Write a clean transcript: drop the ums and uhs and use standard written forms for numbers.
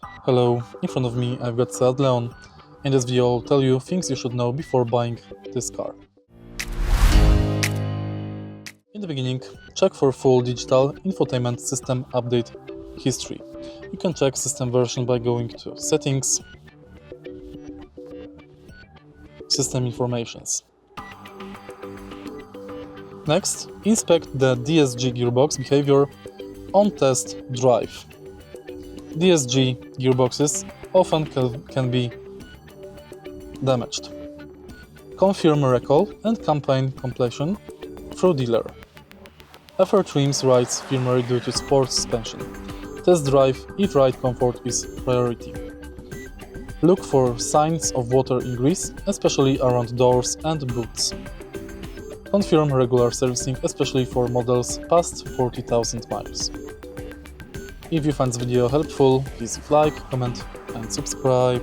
Hello, in front of me I've got Seat Leon. In this video I'll tell you things you should know before buying this car. In the beginning, check for full digital infotainment system update history. You can check system version by going to Settings, System Informations. Next, inspect the DSG gearbox behavior on test drive. DSG gearboxes often can be damaged. Confirm recall and campaign completion through dealer. Effort trims rides firmware due to sport suspension. Test drive if ride comfort is priority. Look for signs of water ingress, especially around doors and boots. Confirm regular servicing, especially for models past 40,000 miles. If you find this video helpful, please like, comment and subscribe.